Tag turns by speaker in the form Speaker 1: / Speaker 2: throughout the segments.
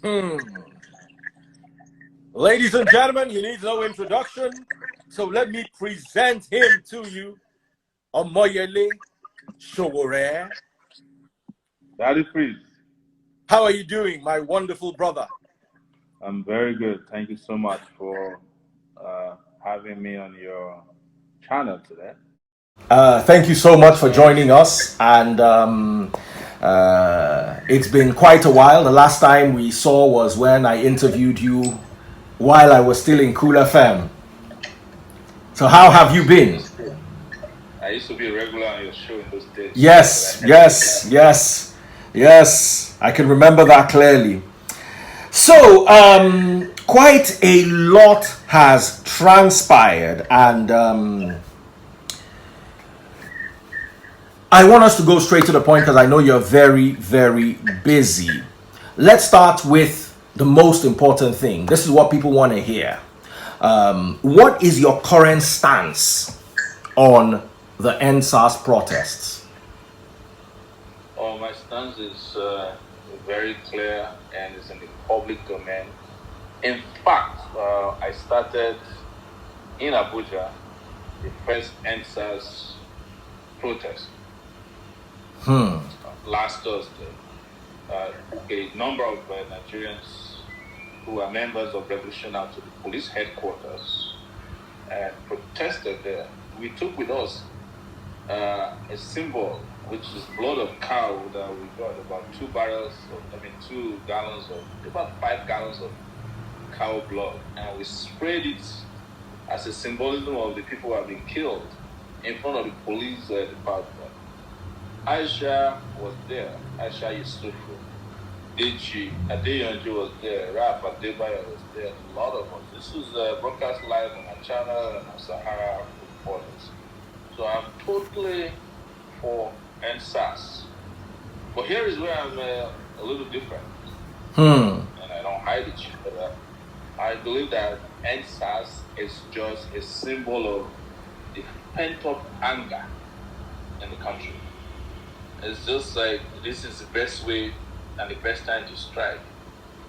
Speaker 1: Hmm. Ladies and gentlemen, he needs no introduction. So let me present him to you. Omoyele Sowore.
Speaker 2: Daddy Freeze,
Speaker 1: How are you doing, my wonderful brother?
Speaker 2: I'm very good. Thank you so much for having me on your channel today.
Speaker 1: Thank you so much for joining us. And it's been quite a while. The last time we saw was when I interviewed you while I was still in Cool FM. So, how have you
Speaker 2: Yes,
Speaker 1: been?
Speaker 2: I used to be a regular on your show in those days, but I
Speaker 1: Yes,
Speaker 2: had to
Speaker 1: yes, yes, yes. I can remember that clearly. So, quite a lot has transpired, and I want us to go straight to the point because I know you're very, very busy. Let's start with the most important thing. This is what people want to hear. What is your current stance on the NSAS protests?
Speaker 2: my stance is very clear and it's in the public domain. In fact, I started in Abuja the first NSAS protest last Thursday. A number of Nigerians who are members of Revolution out to the police headquarters and protested there. We took with us a symbol, which is blood of cow that we got about 2 gallons of, about 5 gallons of cow blood, and we sprayed it as a symbolism of the people who have been killed in front of the police department. Aisha was there, Aisha Yusufu. Deji Adeyanju was there, Rap Adebayo was there, a lot of us. This was broadcast live on our channel and our Sahara reporters. So I'm totally for NSAS. But here is where I'm a little different. And I don't hide it, but I believe that NSAS is just a symbol of the pent-up anger in the country. It's just like this is the best way and the best time to strike.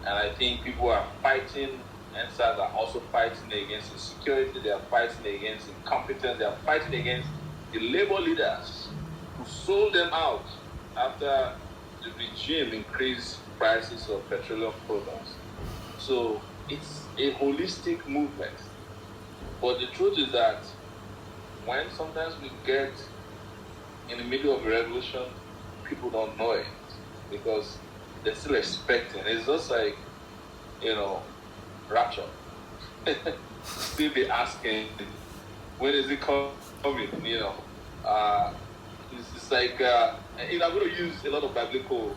Speaker 2: And I think people are fighting, NSAS are also fighting against insecurity, they are fighting against incompetence, they are fighting against the labor leaders who sold them out after the regime increased prices of petroleum products. So it's a holistic movement. But the truth is that when sometimes we get in the middle of a revolution, people don't know it because they're still expecting. It's just like, rapture. Still be asking, when is it coming? It's like, I'm going to use a lot of biblical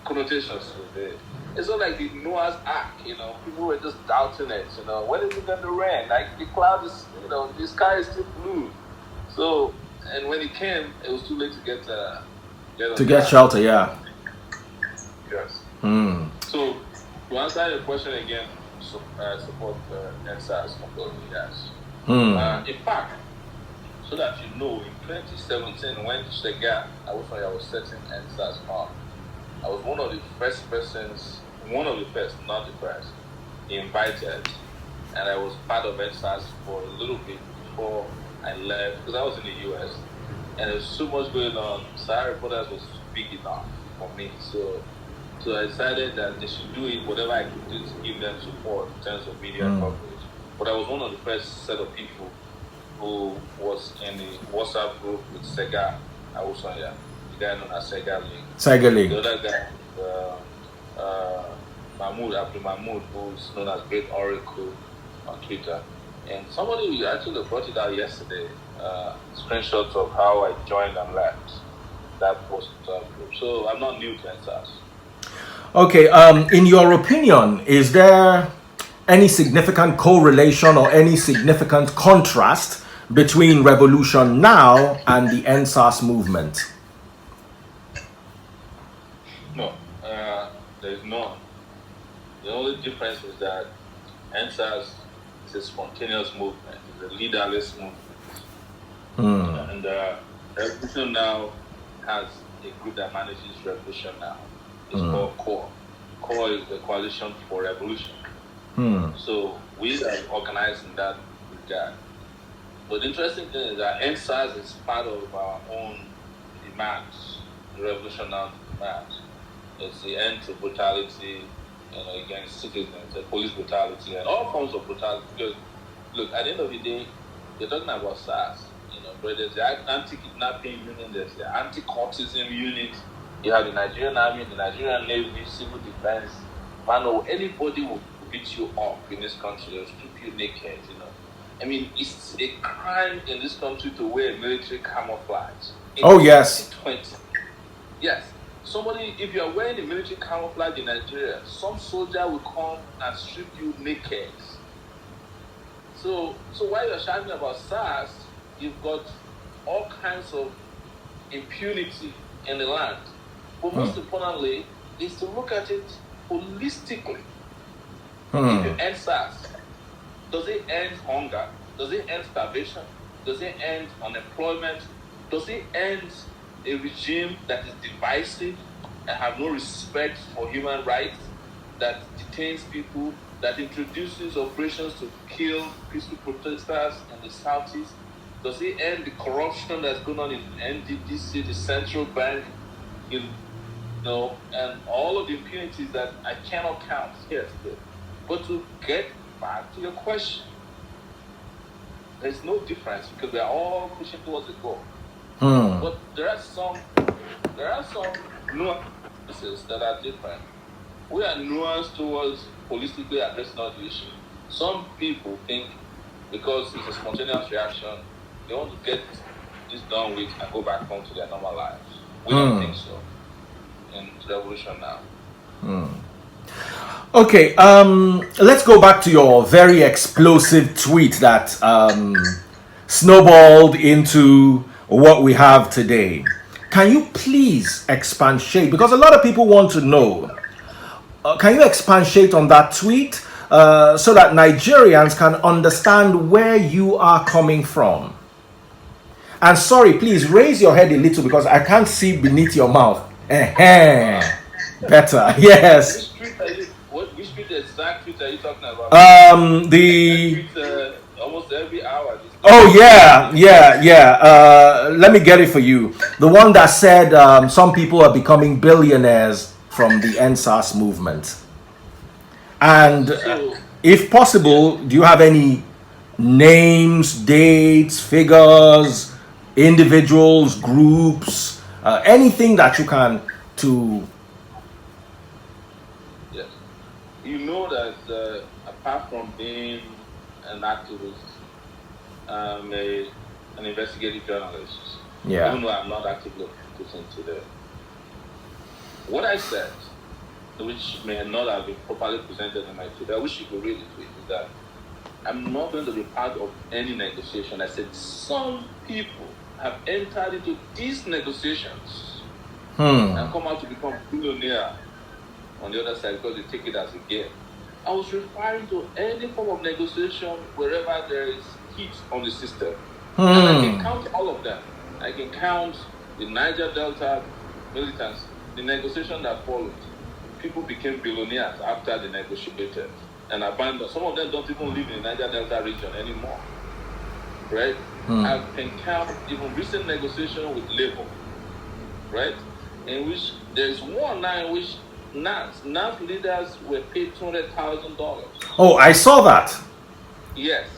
Speaker 2: connotations with it. It's not like the Noah's Ark, people were just doubting it, when is it going to rain? Like the cloud is, the sky is still blue. So, and when it came, it was too late to get
Speaker 1: To get shelter, yeah.
Speaker 2: Yes. So, to answer your question again, support NSAS completely, yes. In fact, so that you know, in 2017, when Shega Awufaya was setting NSAS up, I was one of the first, not the first, invited, and I was part of NSAS for a little bit before I left, because I was in the US, and there's so much going on. Sahara Reporters was big enough for me, so I decided that they should do it, whatever I could do to give them support in terms of media coverage. But I was one of the first set of people who was in the WhatsApp group with Sega Awusanya, the guy known as Sega Link.
Speaker 1: Sega Link.
Speaker 2: The other guy, Mahmoud Abdul Mahmoud, who's known as Great Oracle on Twitter. And somebody actually brought it out yesterday, screenshots of how I joined and left that WhatsApp group. So I'm not new to NSAS.
Speaker 1: Okay, in your opinion, is there any significant correlation or any significant contrast between revolution now and the NSAS movement?
Speaker 2: No, there's none. The only difference is that NSAS is a spontaneous movement, it's a leaderless movement. And revolution now has a group that manages revolution now. It's called CORE. CORE is the Coalition for Revolution. So we are organized in that regard. But the interesting thing is that SARS is part of our own demands, the revolutionary demands. It's the end to brutality, against citizens, the police brutality, and all forms of brutality. Because, look, at the end of the day, you're talking about SARS, but there's the anti-kidnapping unit, there's the anti-cultism unit, you have the Nigerian Army, the Nigerian Navy, civil defense. Man, anybody will beat you up in this country, they'll strip you naked, I mean, it's a crime in this country to wear military camouflage.
Speaker 1: Yes.
Speaker 2: 2020. Yes. Somebody, if you are wearing a military camouflage in Nigeria, some soldier will come and strip you naked. So while you're shouting about SARS, you've got all kinds of impunity in the land. But most importantly, is to look at it holistically. If you end SARS, does it end hunger? Does it end starvation? Does it end unemployment? Does it end a regime that is divisive and have no respect for human rights, that detains people, that introduces operations to kill peaceful protesters in the southeast? Does it end the corruption that's going on in NDDC, the central bank, and all of the impunities that I cannot count here today? But to get back to your question, there's no difference because we are all pushing towards the goal. But there are some nuances that are different. We are nuanced towards holistically addressing all the issue. Some people think because it's a spontaneous reaction, they want to get this done with and go back home to their normal lives. We don't think so in the revolution now.
Speaker 1: Okay, let's go back to your very explosive tweet that snowballed into what we have today. Can you please expatiate? Because a lot of people want to know. Can you expatiate on that tweet so that Nigerians can understand where you are coming from? And sorry, please raise your head a little because I can't see beneath your mouth. Better, yes.
Speaker 2: Which tweet exact tweet are you talking about?
Speaker 1: The
Speaker 2: tweet, almost every hour.
Speaker 1: Oh yeah. Let me get it for you. The one that said some people are becoming billionaires from the NSAS movement. And if possible, do you have any names, dates, figures, individuals, groups, anything that you can to?
Speaker 2: Yes, you know that apart from being an activist, an investigative journalist. Even though I'm not actively participating today. What I said, which may not have been properly presented in my tweet, I wish you could read the tweet, is that I'm not going to be part of any negotiation. I said some people have entered into these negotiations and come out to become billionaire on the other side because they take it as a game. I was referring to any form of negotiation wherever there is heat on the system. And I can count all of them. I can count the Niger Delta militants, the negotiation that followed. People became billionaires after they negotiated and abandoned. Some of them don't even live in the Niger Delta region anymore. Right? I can count even recent negotiation with Labour. Right? In which there is one now in which NAF leaders were paid $200,000.
Speaker 1: Oh, I saw that.
Speaker 2: Yes,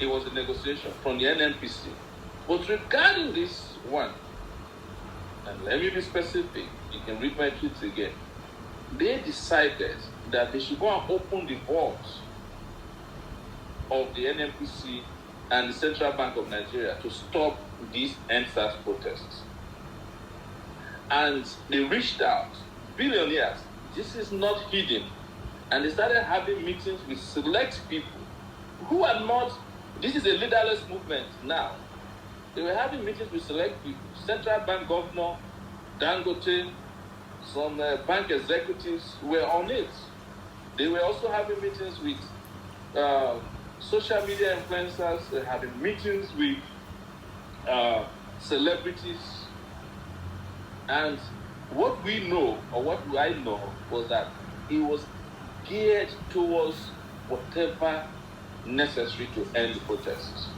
Speaker 2: it was a negotiation from the NNPC. But regarding this one, and let me be specific, you can read my tweets again. They decided that they should go and open the vaults of the NNPC and the Central Bank of Nigeria to stop these NSAS protests. And they reached out. Billionaires, this is not hidden. And they started having meetings with select people who are not, this is a leaderless movement now. They were having meetings with select people, Central Bank Governor, Dangote, some bank executives were on it. They were also having meetings with social media influencers, they were having meetings with celebrities, and what we know, or what I know, was that it was geared towards whatever necessary to end the protests.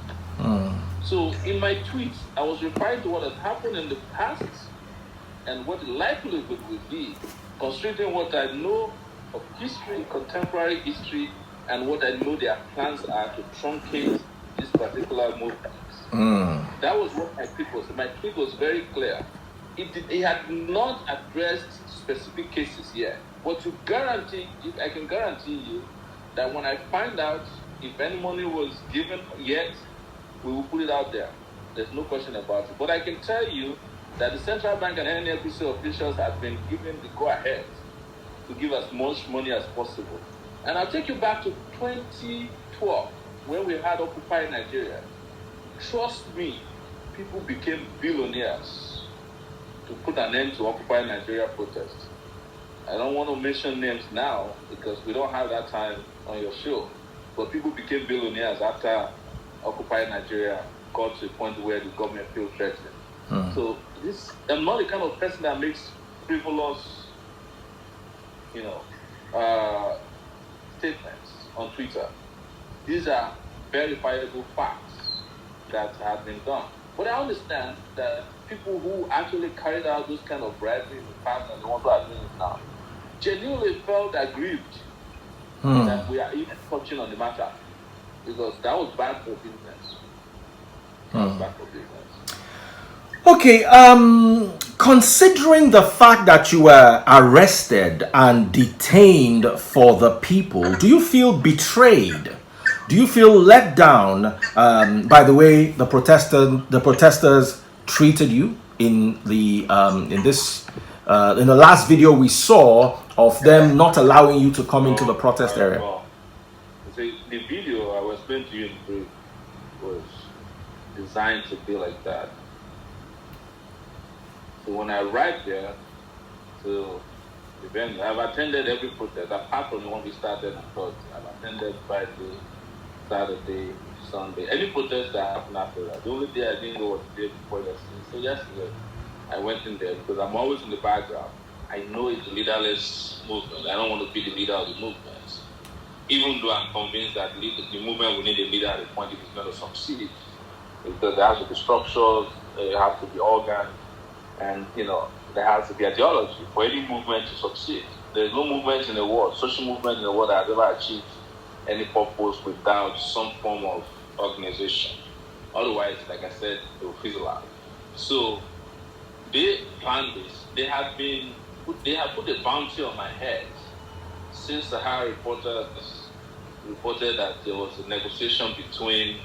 Speaker 2: So in my tweets, I was referring to what has happened in the past and what the likelihood will be, considering what I know of history, contemporary history, and what I know their plans are to truncate this particular movement. That was what my tweet was. My tweet was very clear. It had not addressed specific cases yet, but I can guarantee you that when I find out if any money was given yet, we will put it out there. There's no question about it. But I can tell you that the central bank and NNPC officials have been given the go-ahead to give as much money as possible. And I'll take you back to 2012, when we had Occupy Nigeria. Trust me, people became billionaires to put an end to Occupy Nigeria protests. I don't want to mention names now because we don't have that time on your show. But people became billionaires after Occupy Nigeria got to a point where the government feels threatened. So I'm not the kind of person that makes frivolous, statements on Twitter. These are verifiable facts that have been done. But I understand that people who actually carried out those kind of bribery in the past and the ones who are doing it now genuinely felt aggrieved that we are even touching on the matter, because that was bad for business. That was bad for business.
Speaker 1: Okay, considering the fact that you were arrested and detained for the people, do you feel betrayed? Do you feel let down by the way the protesters treated you in the last video we saw of them not allowing you to come into the protest area?
Speaker 2: The video I was explaining to you in brief was designed to be like that. So when I arrived there to the venue, I've attended every protest apart from the one we started on Thursday. I've attended Friday, Saturday, Sunday, any protest that happened after that. The only day I didn't go was the day before yesterday. So yesterday, I went in there because I'm always in the background. I know it's a leaderless movement. I don't want to be the leader of the movement. Even though I'm convinced that the movement will need a leader at a point if it's going to succeed. Because there has to be structures, there has to be organs, and there has to be ideology for any movement to succeed. There's no movement in the world, social movement in the world that has ever achieved any purpose without some form of organization. Otherwise, like I said, it will fizzle out. So they planned this. They have put a bounty on my head since the Sahara reported that there was a negotiation between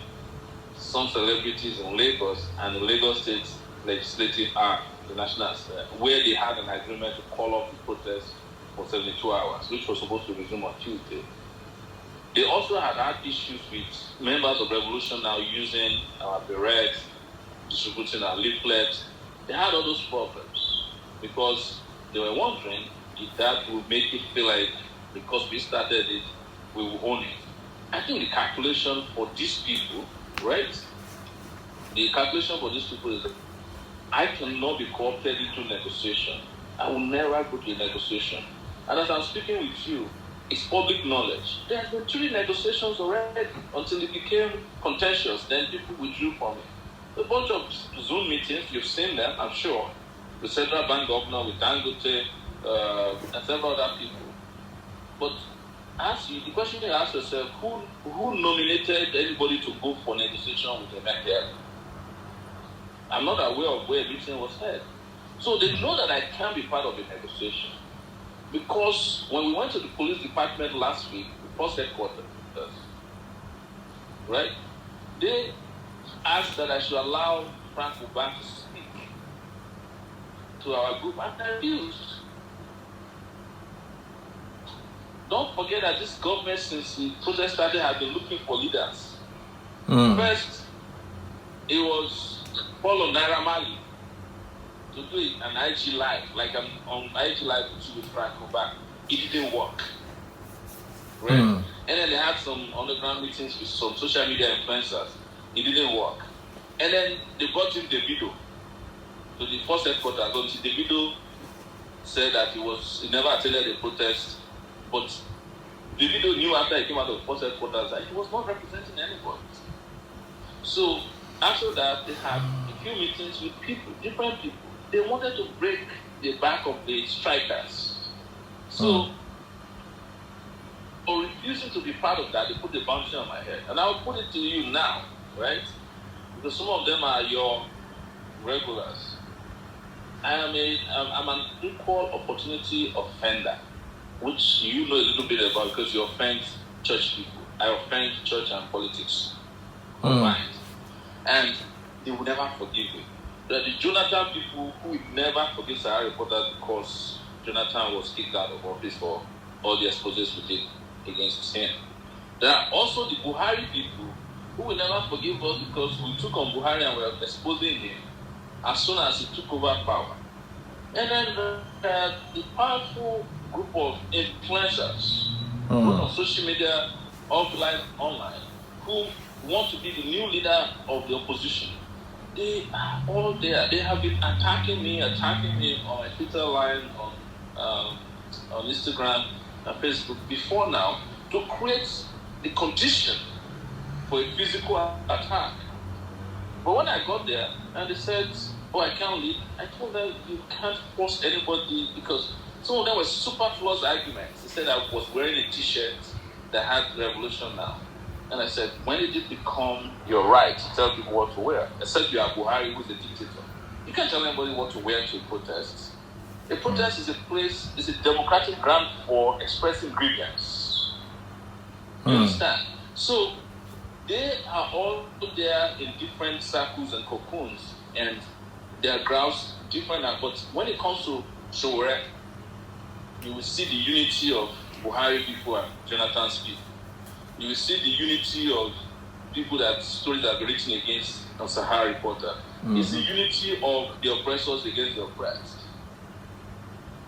Speaker 2: some celebrities in Lagos and the Lagos State Legislative Arm, the National Assembly, where they had an agreement to call off the protest for 72 hours, which was supposed to resume on Tuesday. They also had issues with members of Revolution now using our berets, distributing our leaflets. They had all those problems because they were wondering if that would make it feel like because we started it, we will own it. I think the calculation for these people, right? The calculation for these people is that I cannot be co-opted into negotiation. I will never go to a negotiation. And as I'm speaking with you, it's public knowledge. There have been 3 negotiations already until it became contentious. Then people withdrew from it. A bunch of Zoom meetings, you've seen them, I'm sure. The central bank governor with Dangote and several other people. But the question you ask yourself, who nominated anybody to go for negotiation with Omoyele? I'm not aware of where a meeting was held. So they know that I can be part of the negotiation. Because when we went to the police department last week, the post headquarters, right, they asked that I should allow Frank Uban to speak to our group, and I refused. Don't forget that this government, since the protest started, has been looking for leaders. First, it was Paul Naira to do an IG live, like I'm on IG live with Frank Uban. It didn't work. Right? And then they had some underground meetings with some social media influencers. It didn't work. And then they brought in Davido to the first headquarters until Davido said that he never attended a protest, but the video knew after he came out of force headquarters that he was not representing anybody. So after that, they had a few meetings with people, different people. They wanted to break the back of the strikers. So for refusing to be part of that, they put the bounty on my head. And I'll put it to you now, right? Because some of them are your regulars. I'm an equal opportunity offender, which you know a little bit about because you offend church people. I offend church and politics combined. And they will never forgive me. There are the Jobathan people who will never forgive Sahara reporters because Jobathan was kicked out of office for all the exposes we did against him. There are also the Buhari people who will never forgive us because we took on Buhari and we were exposing him as soon as he took over power. And then the powerful group of influencers, both on social media, offline, online, who want to be the new leader of the opposition. They are all there. They have been attacking me on my Twitter line, on Instagram and Facebook before now to create the condition for a physical attack. But when I got there and they said, oh, I can't leave, I told them you can't force anybody because some of them were superfluous arguments. They said I was wearing a t-shirt that had Revolution Now. And I said, when did it become your right to tell people what to wear? Except you are Buhari, who's a dictator. You can't tell anybody what to wear to a protest. A protest is a democratic ground for expressing grievance. You understand? So they are all there in different circles and cocoons, and their grounds different. But when it comes to Sowore, you will see the unity of Buhari people and Jonathan's people. You will see the unity of people that stories that are written against Sahara reporter. It's the unity of the oppressors against the oppressed.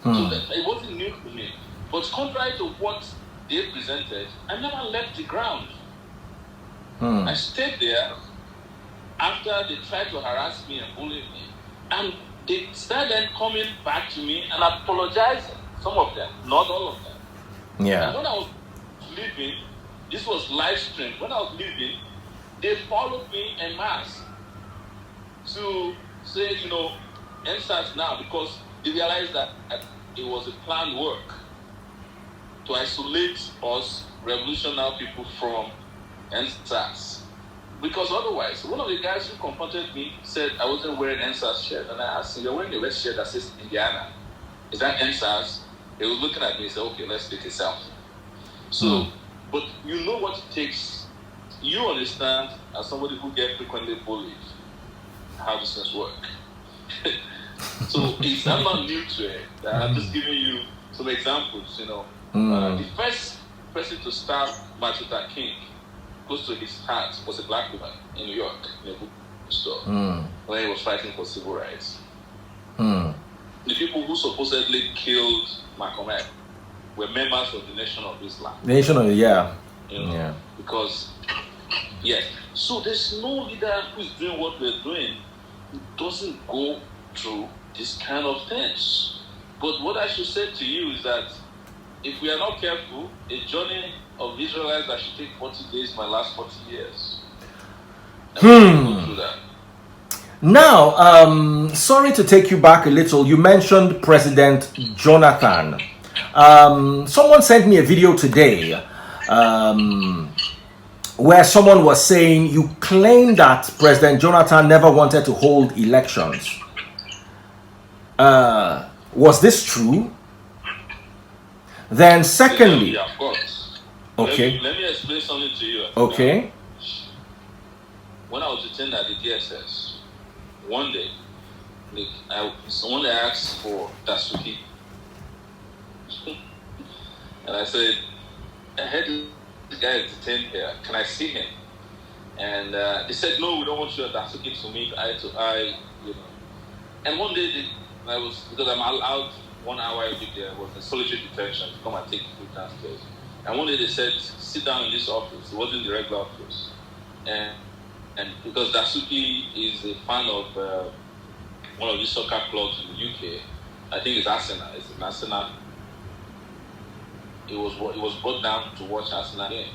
Speaker 2: So it wasn't new to me. But contrary to what they presented, I never left the ground. I stayed there after they tried to harass me and bully me. And they started coming back to me and apologizing. Some of them, not all of them.
Speaker 1: Yeah.
Speaker 2: And when I was leaving, this was live streamed. When I was leaving, they followed me en masse to say, NSAS now, because they realized that it was a planned work to isolate us, Revolution Now people, from NSAS. Because otherwise, one of the guys who confronted me said I wasn't wearing NSAS shirt. And I asked him, you're wearing a red shirt that says Indiana. Is that NSAS? He was looking at me and said, okay, let's take a selfie. So, but you know what it takes. You understand, as somebody who gets frequently bullied, how this things work. So I'm not new to it. I'm just giving you some examples. The first person to start Martin Luther King close to his heart was a black woman in New York in a bookstore when he was fighting for civil rights. The people who supposedly killed Malcolm X were members of the Nation of Islam. Because, so there's no leader who's doing what we're doing who doesn't go through this kind of things. But what I should say to you is that if we are not careful, a journey of Israelites that should take 40 days might last 40 years. And go through that.
Speaker 1: Now, sorry to take you back a little. You mentioned President Jobathan. Someone sent me a video today where someone was saying you claim that President Jobathan never wanted to hold elections. Was this true? Then secondly...
Speaker 2: Yeah, of course.
Speaker 1: Okay.
Speaker 2: Let me explain something to you.
Speaker 1: Okay.
Speaker 2: When I was detained at the DSS, one day, someone asked for Dasuki. And I said, I heard this guy is detained here. Can I see him? And they said, no, we don't want you at Dasuki to meet eye to eye. And one day, because I'm allowed 1 hour every day, I was in solitary detention to come and take food downstairs. And one day they said, sit down in this office. It wasn't the regular office. And because Dasuki is a fan of one of these soccer clubs in the UK, I think it's Arsenal. It's an Arsenal. It was brought down to watch Arsenal game.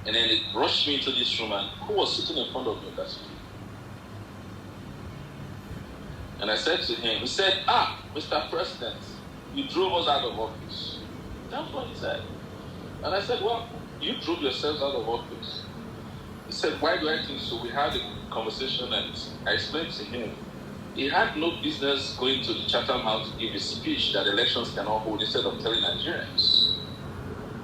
Speaker 2: And then it rushed me into this room, and who was sitting in front of me? That's me. And I said to him, he said, Mr. President, you drove us out of office. That's what he said. And I said, well, you drove yourselves out of office. He said, why do I think so? We had a conversation, and I explained to him, he had no business going to the Chatham House to give a speech that elections cannot hold instead of telling Nigerians.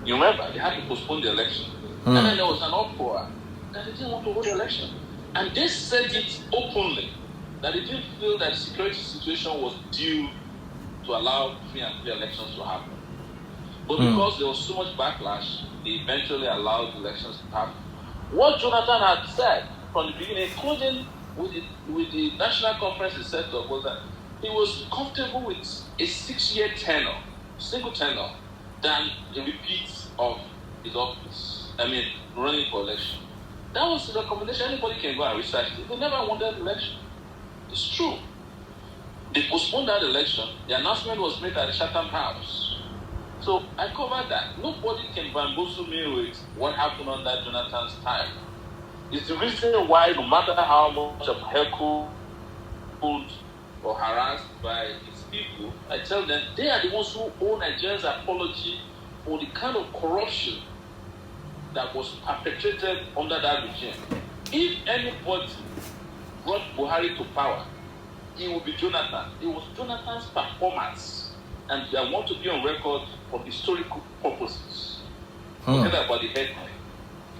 Speaker 2: You remember, they had to postpone the election. And then there was an uproar that they didn't want to hold the election. And they said it openly, that they didn't feel that the security situation was due to allow free and clear elections to happen. But because there was so much backlash, they eventually allowed elections to happen. What Jobathan had said from the beginning, including with the national conference he set up, was that he was comfortable with a 6-year tenure, single tenure, than a repeat of his office. I mean, running for election. That was the recommendation. Anybody can go and research it. They never wanted election. It's true. They postponed that election. The announcement was made at the Chatham House. So I covered that. Nobody can bamboozle me with what happened under Jonathan's time. It's the reason why, no matter how much I'm heckled or harassed by its people, I tell them they are the ones who owe Nigerians apology for the kind of corruption that was perpetrated under that regime. If anybody brought Buhari to power, it would be Jobathan. It was Jonathan's performance. And I want to be on record for historical purposes. Forget about the headline.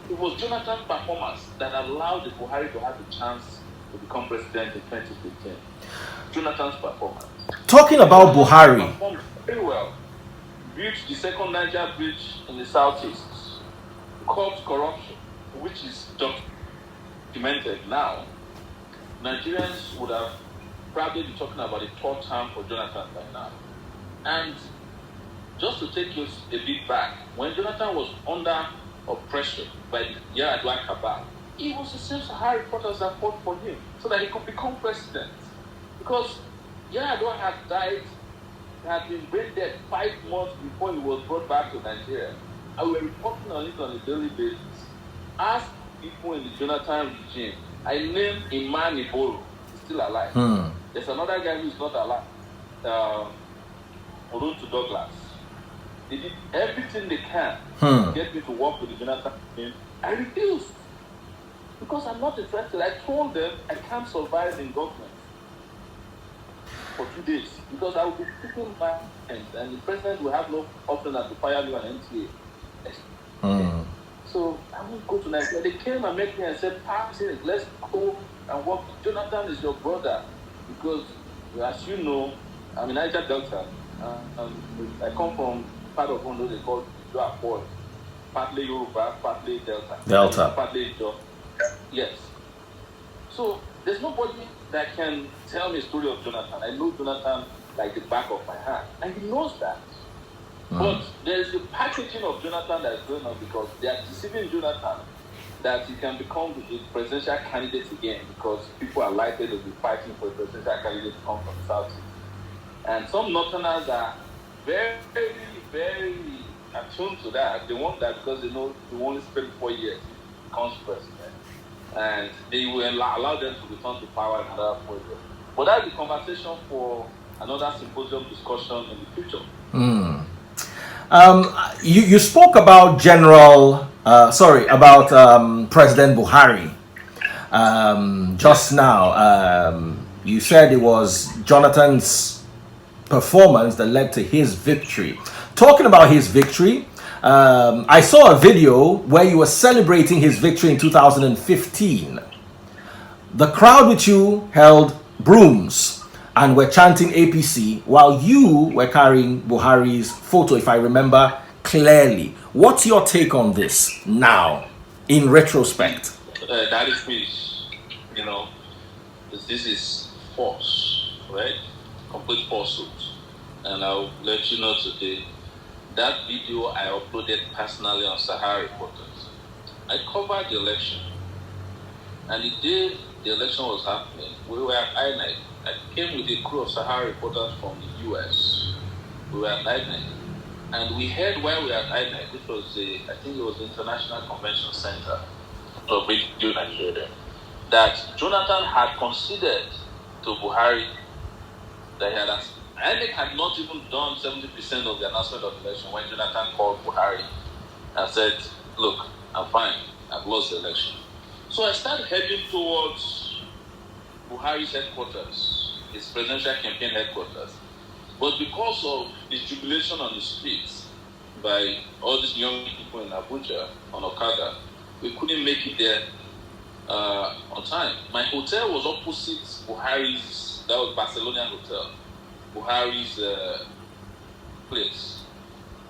Speaker 2: It was Jonathan's performance that allowed the Buhari to have the chance to become president in 2015. Jonathan's performance.
Speaker 1: Talking about Buhari.
Speaker 2: Performed very well. Built the second Niger bridge in the southeast. Curbed corruption, which is documented now. Nigerians would have probably been talking about a third term for Jobathan by now. And just to take you a bit back, when Jobathan was under oppression by the Yar'Adua cabal, it was the same Sahara reporters that fought for him so that he could become president. Because Yar'Adua had died, had been brain dead 5 months before he was brought back to Nigeria. And we were reporting on it on a daily basis. Ask people in the Jonathan regime. I named Iman Iboro. He's still alive. There's another guy who's not alive. Oruntu Douglas. They did everything they can to get me to work with the Jonathan regime. I refused. Because I'm not interested. I told them I can't survive in government for 2 days. Because I will be speaking my hands and the president will have no option than to fire me on NTA. So I won't go to Nigeria. They came and met me and said, let's go and work. Jobathan is your brother. Because as you know, I'm in Niger Delta. I come from part of Ondo they call Jobathan. Partly Yoruba, partly Delta. Partly Ijo. Yes. So there's nobody that can tell me a story of Jobathan. I know Jobathan like the back of my hand. And he knows that. But there is the packaging of Jobathan that is going on because they are deceiving Jobathan that he can become the presidential candidate again because people are likely to be fighting for a presidential candidate to come from the South. And some Northerners are very, very attuned to that. They want that because they know he will only spend 4 years to become president. And they will allow them to return to power in another 4 years. But that's the conversation for another symposium discussion in the future.
Speaker 1: You spoke about President Buhari just now. You said it was Jonathan's performance that led to his victory. Talking about his victory, I saw a video where you were celebrating his victory in 2015. The crowd with you held brooms and were chanting APC while you were carrying Buhari's photo, if I remember clearly. What's your take on this now, in retrospect?
Speaker 2: That is peace. This is false, right? Complete falsehood. And I'll let you know today, that video I uploaded personally on Sahara Reporters. I covered the election. And the day the election was happening, we were at INEC I came with a crew of Sahara reporters from the US. We were at INEC. And we heard while we were at INEC, which was I think it was the International Convention Center of Radio Nigeria, that Jonathan had conceded to Buhari that INEC had not even done 70% of the announcement of the election when Jonathan called Buhari and said, look, I'm fine, I've lost the election. So I started heading towards Buhari's headquarters, his presidential campaign headquarters. But because of the jubilation on the streets by all these young people in Abuja on Okada, we couldn't make it there on time. My hotel was opposite Buhari's, that was Barcelona hotel, Buhari's place.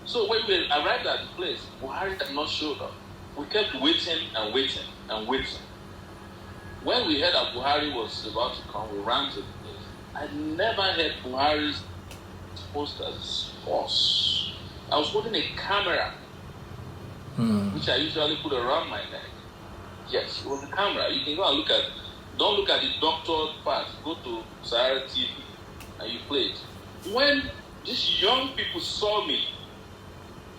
Speaker 2: So when we arrived at the place, Buhari had not showed up. We kept waiting and waiting and waiting. When we heard that Buhari was about to come, we ran to the place. I never heard Buhari's posters false. I was holding a camera, which I usually put around my neck. Yes, it was a camera. You can go and look at it. Don't look at the doctored part. Go to Sahara TV and you play it. When these young people saw me,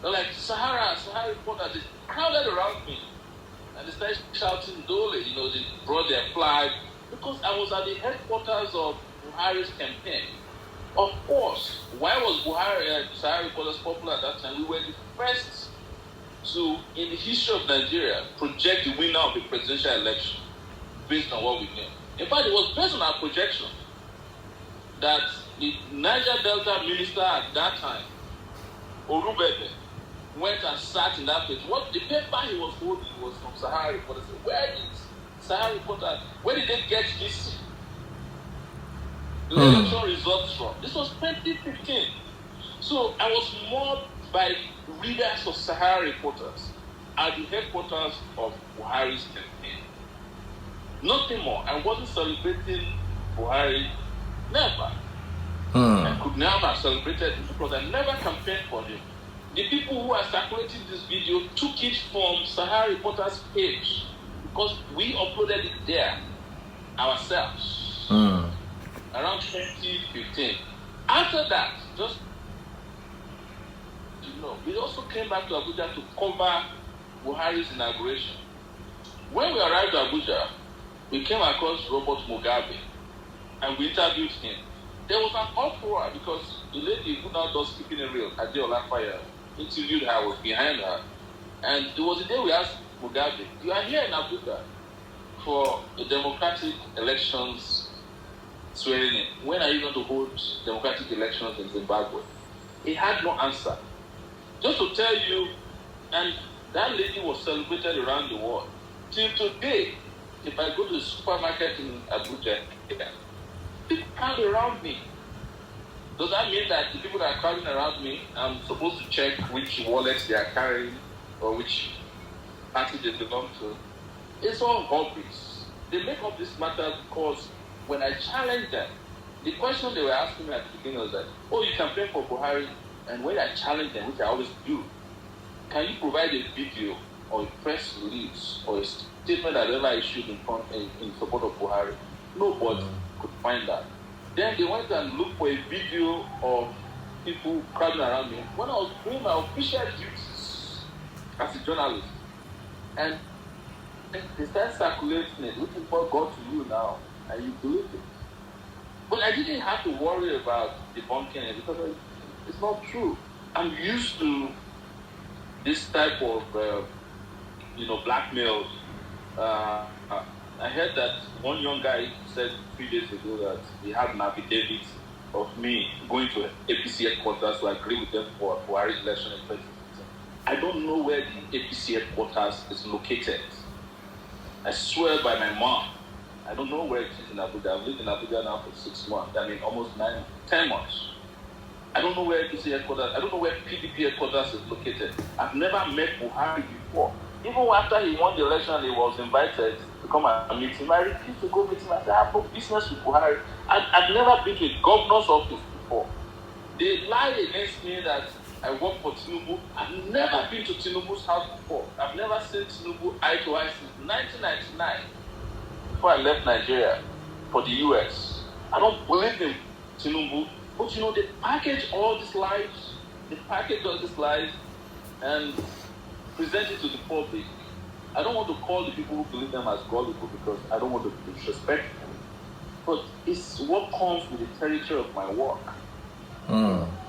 Speaker 2: they're like, Sahara reporter, they crowded around me. And they started shouting Dole, they brought their flag. Because I was at the headquarters of Buhari's campaign. Of course, why was Buhari Sahara reporters popular at that time? We were the first to, in the history of Nigeria, project the winner of the presidential election based on what we knew. In fact, it was based on our projection that the Niger Delta minister at that time, Orubebe, went and sat in that place. What the paper he was holding was from Sahara reporters. Where did Sahara reporters, where did they get this election results from? This was 2015. So I was mobbed by readers of Sahara reporters at the headquarters of Buhari's campaign. Nothing more. I wasn't celebrating Buhari. Never. I could never have celebrated him because I never campaigned for him. The people who are circulating this video took it from Sahara Reporters page because we uploaded it there ourselves around 2015. After that, just we also came back to Abuja to cover Buhari's inauguration. When we arrived at Abuja, we came across Robert Mugabe and we interviewed him. There was an uproar because the lady who now does Keeping It Real, Adeola Fire, interviewed her, was behind her. And there was a day we asked Mugabe, you are here in Abuja for the democratic elections swearing in. When are you going to hold democratic elections in Zimbabwe? He had no answer. Just to tell you, and that lady was celebrated around the world. Till today, if I go to the supermarket in Abuja, people crowd around me. Does that mean that the people that are crowding around me, I'm supposed to check which wallets they are carrying or which party they belong to? It's all hobbies. They make up this matter because when I challenge them, the question they were asking me at the beginning was that, oh, you campaign for Buhari, and when I challenge them, which I always do, can you provide a video or a press release or a statement that ever issued in support of Buhari? Nobody could find that. Then they went and looked for a video of people crowding around me when I was doing my official duties as a journalist. And they started circulating it, which is what got to you now, and you believe it. But I didn't have to worry about debunking it because it's not true. I'm used to this type of, blackmail. I heard that one young guy said 3 days ago that he had an affidavit of me going to APC headquarters to agree with them for Buhari's election in 2015. I don't know where the APC headquarters is located. I swear by my mom, I don't know where it is in Abuja. I've lived in Abuja now for 6 months. I mean, almost 10 months. I don't know where APC headquarters, I don't know where PDP headquarters is located. I've never met Buhari before. Even after he won the election, he was invited to come and meet him. I refused to go meet him. I said, I have no business with Buhari. I've never been to a governor's office before. They lied against me that I work for Tinubu. I've never been to Tinubu's house before. I've never seen Tinubu eye to eye since 1999, before I left Nigeria for the US. I don't believe in Tinubu, but they package all these lies, and present it to the public. I don't want to call the people who believe them as gullible because I don't want to disrespect them. But it's what comes with the territory of my work.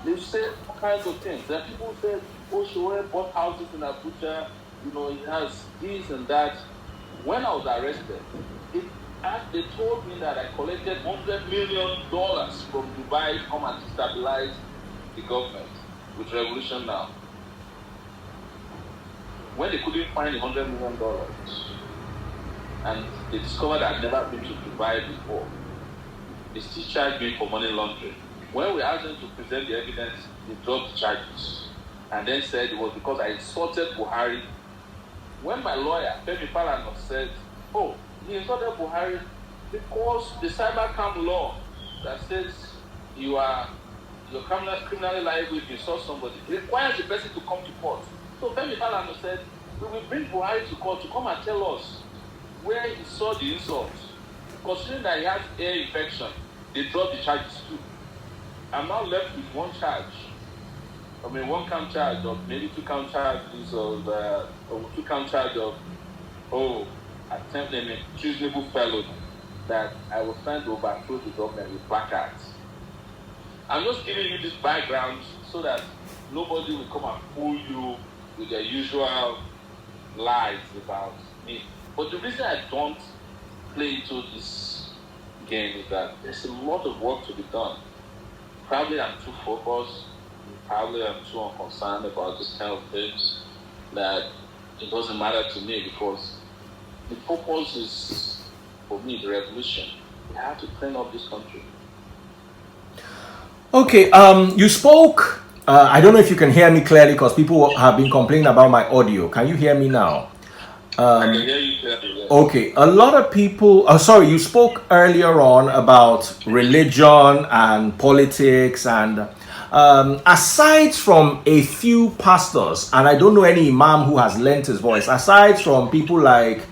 Speaker 2: They say all kinds of things. There are people who say, oh, Sowore bought houses in Abuja, it has this and that. When I was arrested, they told me that I collected $100 million from Dubai to come and destabilize the government with Revolution Now. When they couldn't find the $100 million, and they discovered I'd never been to Dubai before, they still charged me for money laundering. When we asked them to present the evidence, they dropped the charges and then said it was because I insulted Buhari. When my lawyer, Femi Falana, said, oh, he insulted Buhari because the cybercrime law that says you're criminally liable if you insult somebody, it requires the person to come to court. So Femi Falana said, we will bring Buhari to court to come and tell us where he saw the insult. Considering that he has ear infection, they dropped the charges too. I'm now left with one count charge of maybe 2 count charges of 2 count charge of attempted treasonable felony that I was trying to overthrow the government with placards. I'm just giving you this background so that nobody will come and fool you with their usual lies about me. But the reason I don't play into this game is that there's a lot of work to be done. Probably I'm too focused, probably I'm too unconcerned about this kind of things that it doesn't matter to me because the focus is, for me, the revolution. We have to clean up this country.
Speaker 1: Okay, you spoke, I don't know if you can hear me clearly because people have been complaining about my audio. Can you hear me now?
Speaker 2: I can hear you clearly, yes.
Speaker 1: Okay, a lot of people, you spoke earlier on about religion and politics and aside from a few pastors, and I don't know any imam who has lent his voice, aside from people like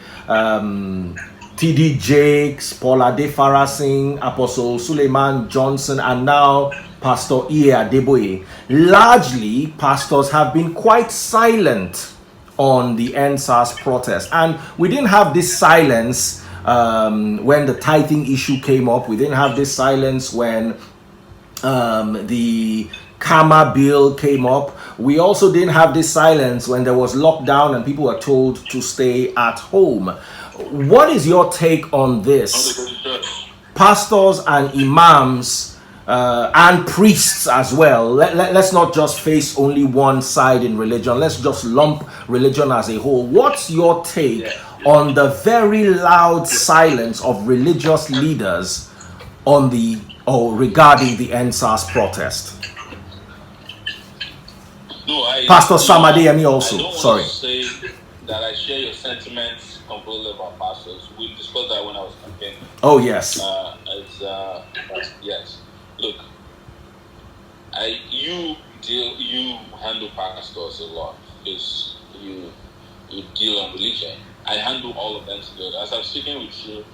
Speaker 1: T.D. Jakes, Paula De Farasing, Apostle Suleiman Johnson, and now Pastor Iye Adeboye, largely pastors have been quite silent on the SARS protest. And we didn't have this silence when the tithing issue came up. We didn't have this silence when the Karma bill came up. We also didn't have this silence when there was lockdown and people were told to stay at home. What is your take on this? Pastors and imams and priests as well. Let's not just face only one side in religion. Let's just lump religion as a whole. What's your take on the very loud silence of religious leaders on regarding the SARS protest? Pastor Samadeyemi also.
Speaker 2: I don't want to say that I share your sentiments completely about pastors. We discussed that when I was campaigning.
Speaker 1: Oh yes.
Speaker 2: Yes. Look, you handle pastors a lot because you deal on religion. I handle all of them together. As I'm speaking with you,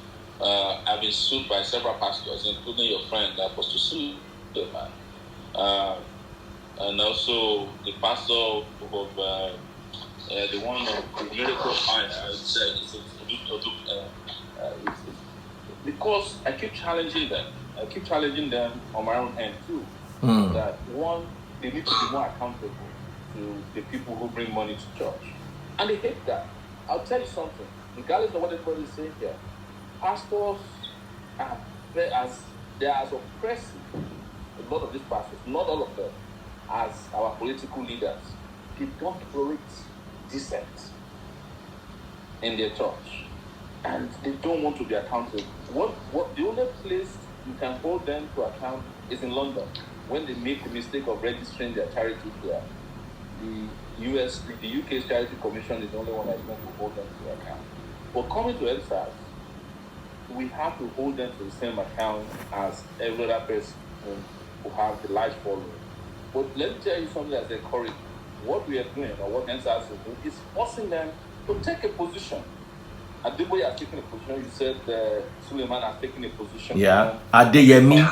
Speaker 2: I've been sued by several pastors, including your friend Apostle Suleiman, and also the pastor of the one of Miracle Fine. I would say because I keep challenging them. I keep challenging them on my own hand too. That one, they need to be more accountable to the people who bring money to church, and they hate that. I'll tell you something. Regardless of what everybody is saying here, pastors they are as oppressive. A lot of these pastors, not all of them, as our political leaders. They don't tolerate dissent in their church, and they don't want to be accountable. What the only place you can hold them to account is in London when they make the mistake of registering their charity there. The UK's Charity Commission is the only one that's going to hold them to account. But coming to SARS, we have to hold them to the same account as every other person who have the large following. But let me tell you something that's encouraging. What we are doing, or what SARS is doing, is forcing them to take a position. Adeboye has taken a position. You said Suleiman has taken a position.
Speaker 1: Yeah. Adeyemi.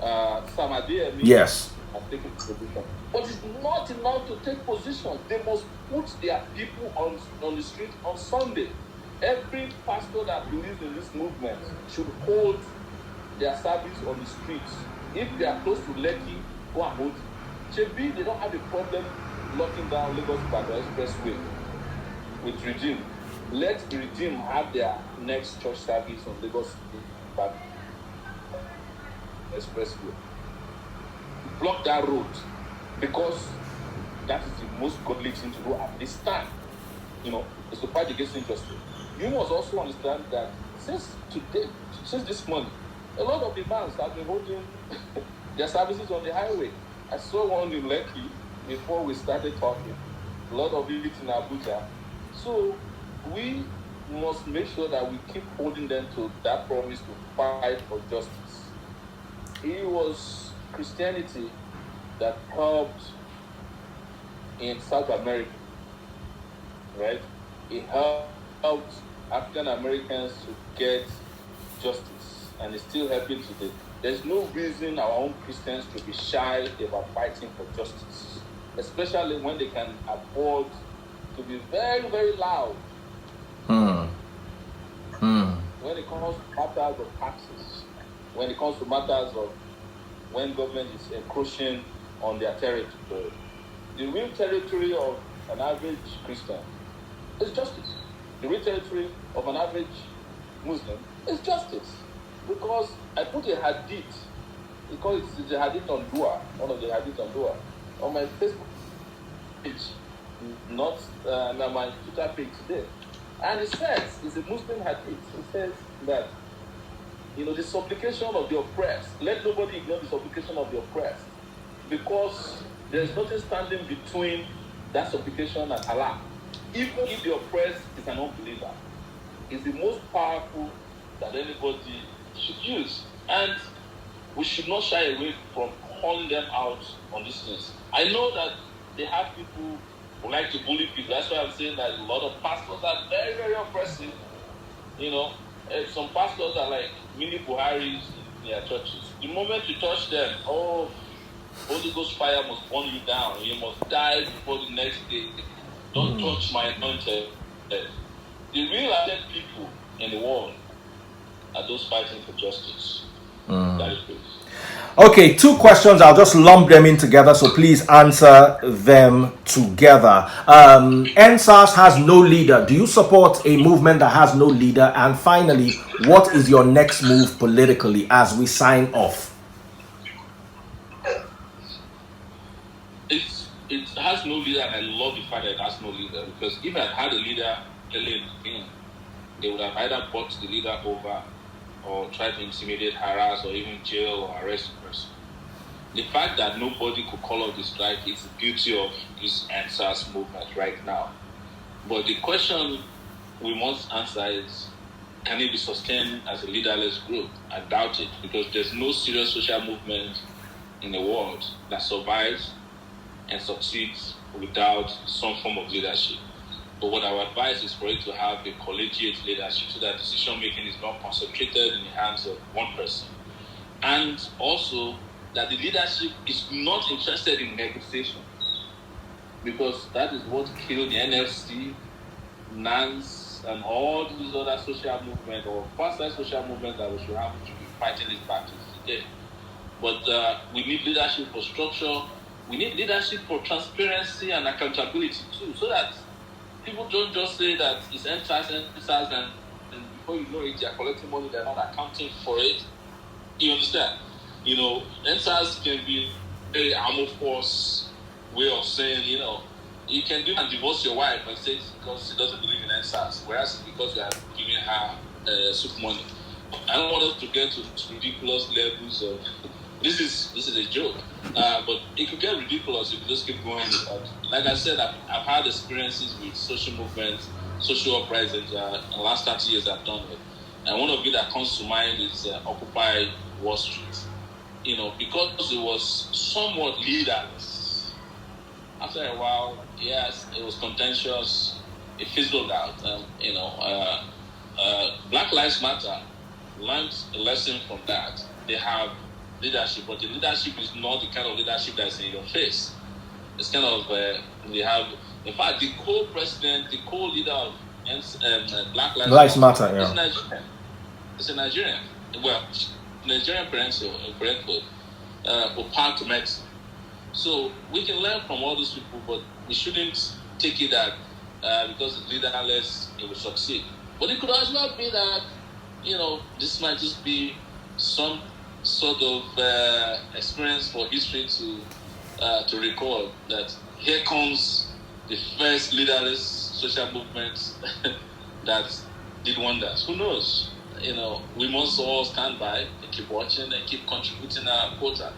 Speaker 2: Sam Adeyemi
Speaker 1: Yes.
Speaker 2: has taken a position. But it's not enough to take position. They must put their people on the street on Sunday. Every pastor that believes in this movement should hold their service on the streets. If they are close to Lekki, go and hold it. Chebi, they don't have a problem locking down Lagos-Ibadan Expressway with Redeem. Let the Redeem have their next church service on Lagos-Ibadan Expressway. Block that road, because that is the most godly thing to do at this time. It's to fight against injustice. You must also understand that since this morning, a lot of the banks have been holding their services on the highway. I saw one in Lekki before we started talking. A lot of it in Abuja. So we must make sure that we keep holding them to that promise to fight for justice. It was Christianity that helped in South America, right? It helped African Americans to get justice, and it's still helping today. There's no reason our own Christians to be shy about fighting for justice, especially when they can afford to be very, very loud. When it comes to matters of taxes, when it comes to matters of when government is encroaching on their territory, the real territory of an average Christian is justice. The real territory of an average Muslim is justice. Because I put a hadith, because it's a hadith on Dua, one of the hadith on Dua, on my Facebook page, not my Twitter page today. And it says, it's a Muslim hadith, it says that, the supplication of the oppressed, let nobody ignore the supplication of the oppressed, because there's nothing standing between that supplication and Allah. Even if the oppressed is an unbeliever, it's the most powerful that anybody should use. And we should not shy away from calling them out on these things. I know that they have people who like to bully people. That's why I'm saying that a lot of pastors are very, very oppressive. Some pastors are like mini Buharis in their churches. The moment you touch them, Holy Ghost fire must burn you down. You must die before the next day. Don't touch my anointed. The real anointed people in the world are those fighting for justice. That is good.
Speaker 1: Okay, 2 questions. I'll just lump them in together, so please answer them together. NSAS has no leader. Do you support a movement that has no leader? And finally, what is your next move politically as we sign off?
Speaker 2: It has no leader, and I love the fact that it has no leader, because if it had a leader early in the game, they would have either bought the leader over or tried to intimidate, harass, or even jail or arrest the person. The fact that nobody could call out the strike is the beauty of this NSAS movement right now. But the question we must answer is, can it be sustained as a leaderless group? I doubt it, because there's no serious social movement in the world that survives and succeeds without some form of leadership. But what our advice is for it to have a collegiate leadership, so that decision making is not concentrated in the hands of one person. And also that the leadership is not interested in negotiation, because that is what killed the NFC, NANS, and all these other social movements or faster social movements that we should have to be fighting these battles today. But we need leadership for structure. We need leadership for transparency and accountability too, so that people don't just say that it's NSAS, and before you know it, they're collecting money, they're not accounting for it. You understand? NSAS can be a very amorphous way of saying, you can do and divorce your wife and say it's because she doesn't believe in NSAS, whereas it's because you are giving her soup money. I don't want us to get to ridiculous levels of this is a joke, but it could get ridiculous if you just keep going with that. Like I said, I've had experiences with social movements, social uprisings. In the last 30 years I've done it. And one of it that comes to mind is Occupy Wall Street. Because it was somewhat leaderless. After a while, yes, it was contentious. it fizzled out. Black Lives Matter learned a lesson from that. They have leadership, but the leadership is not the kind of leadership that's in your face. It's kind of they have. In fact, the co-president, the co-leader of Black
Speaker 1: Lives Matter,
Speaker 2: is Nigerian. It's a Nigerian. Well, Nigerian parenthood, Opac medicine. So we can learn from all those people, but we shouldn't take it that because it's leaderless, it will succeed. But it could as well be that, this might just be some sort of experience for history to record that here comes the first leaderless social movement that did wonders. Who knows? We must all stand by and keep watching and keep contributing our quota.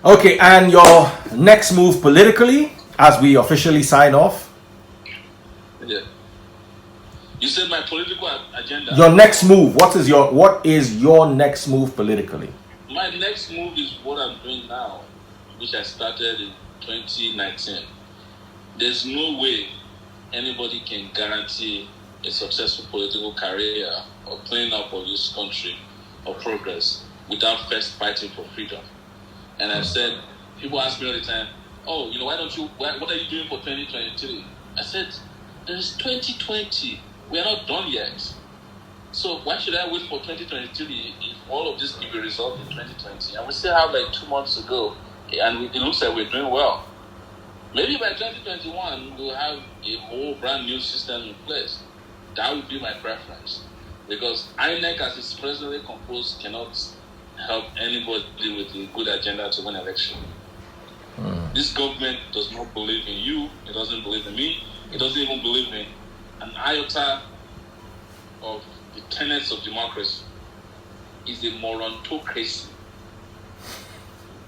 Speaker 1: Okay, and your next move politically, as we officially sign off?
Speaker 2: Yeah. You said my political agenda.
Speaker 1: Your next move. What is your next move politically?
Speaker 2: My next move is what I'm doing now, which I started in 2019. There's no way anybody can guarantee a successful political career or cleaning up of this country or progress without first fighting for freedom. And I've said, people ask me all the time, what are you doing for 2023? I said, there's 2020. We are not done yet. So why should I wait for 2023 if all of this can be resolved in 2020? And we still have like 2 months to go. And it looks like we're doing well. Maybe by 2021, we'll have a whole brand new system in place. That would be my preference. Because INEC, as it's presently composed, cannot help anybody with a good agenda to win election. This government does not believe in you. It doesn't believe in me. It doesn't even believe in an iota of the tenets of democracy. It's a morontocracy.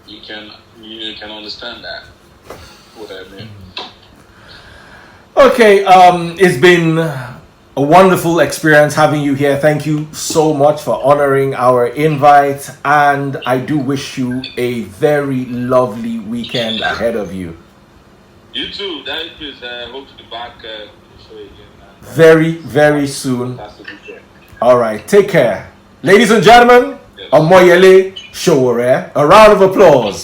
Speaker 2: You can understand that. What I mean.
Speaker 1: Okay, it's been a wonderful experience having you here. Thank you so much for honoring our invite, and I do wish you a very lovely weekend ahead of you.
Speaker 2: You too. That is, I hope to be back to show you again.
Speaker 1: Very, very soon.
Speaker 2: Fantastic weekend.
Speaker 1: All right, take care. Ladies and gentlemen, Omoyele Sowore. A round of applause.